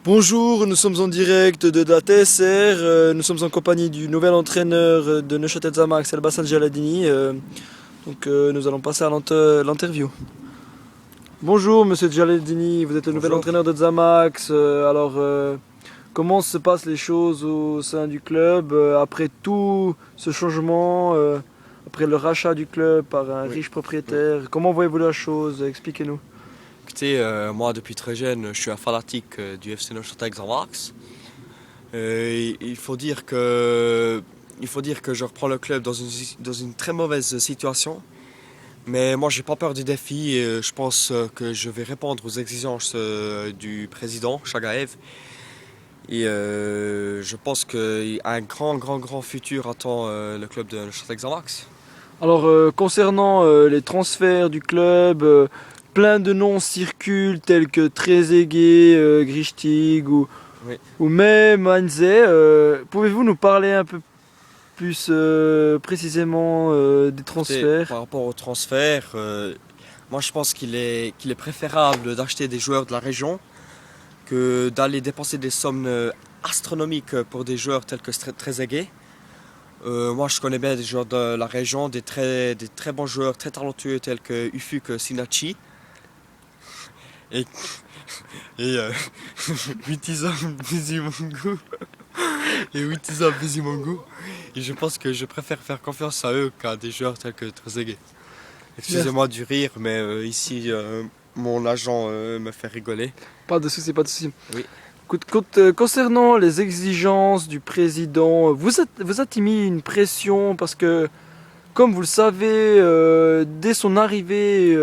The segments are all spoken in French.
Bonjour, nous sommes en direct de la TSR, nous sommes en compagnie du nouvel entraîneur de Neuchâtel Xamax, Elbasan Jaladini, nous allons passer à l'interview. Bonjour Monsieur Jaladini, vous êtes le nouvel entraîneur de Xamax, comment se passent les choses au sein du club après tout ce changement, après le rachat du club par un riche propriétaire, comment voyez-vous la chose? Expliquez-nous. Écoutez, moi depuis très jeune, je suis un fanatique du FC Neuchâtel Xamax. Il faut dire que je reprends le club dans une très mauvaise situation. Mais moi, j'ai pas peur des défis et je pense que je vais répondre aux exigences du président Chagaev. Et je pense qu'un grand futur attend le club de Neuchâtel Xamax. Alors, concernant les transferts du club, plein de noms circulent tels que Trezeguet, Grichtig Oui. ou même Heinze. Pouvez-vous nous parler un peu plus précisément des transferts? Par rapport aux transferts, moi je pense qu'il est préférable d'acheter des joueurs de la région que d'aller dépenser des sommes astronomiques pour des joueurs tels que Trezeguet. Moi je connais bien des joueurs de la région, des très bons joueurs très talentueux tels que Ufuk Sinachi et Witizam Bizimungu et je pense que je préfère faire confiance à eux qu'à des joueurs tels que Trezeguet. Excusez-moi du rire, mais ici mon agent me fait rigoler. Pas de souci, pas de souci. Oui. Concernant les exigences du président, vous a-t-il mis une pression parce que, comme vous le savez, dès son arrivée,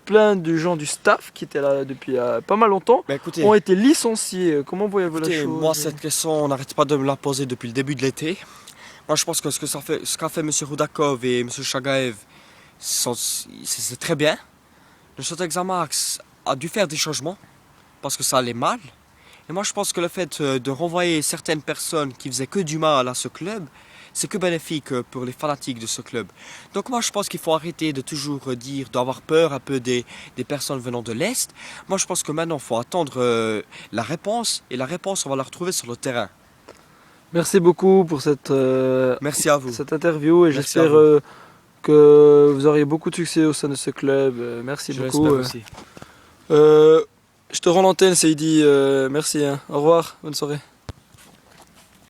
plein de gens du staff qui étaient là depuis pas mal longtemps Écoutez, ont été licenciés. Comment voyez-vous la chose? moi cette question, on n'arrête pas de me la poser depuis le début de l'été. Moi je pense que ce qu'a fait M. Rudakov et M. Chagaev, c'est très bien. Le Neuchâtel Xamax a dû faire des changements parce que ça allait mal. Et moi je pense que le fait de renvoyer certaines personnes qui faisaient que du mal à ce club, c'est que bénéfique pour les fanatiques de ce club. Donc moi je pense qu'il faut arrêter de toujours dire, d'avoir peur un peu des personnes venant de l'Est. Moi je pense que maintenant il faut attendre la réponse, et la réponse on va la retrouver sur le terrain. Merci beaucoup pour cette, Merci à vous. cette interview et Merci j'espère que vous aurez beaucoup de succès au sein de ce club. Merci Je beaucoup. l'espère aussi. Je te rends l'antenne, Seydi. Merci. Au revoir. Bonne soirée.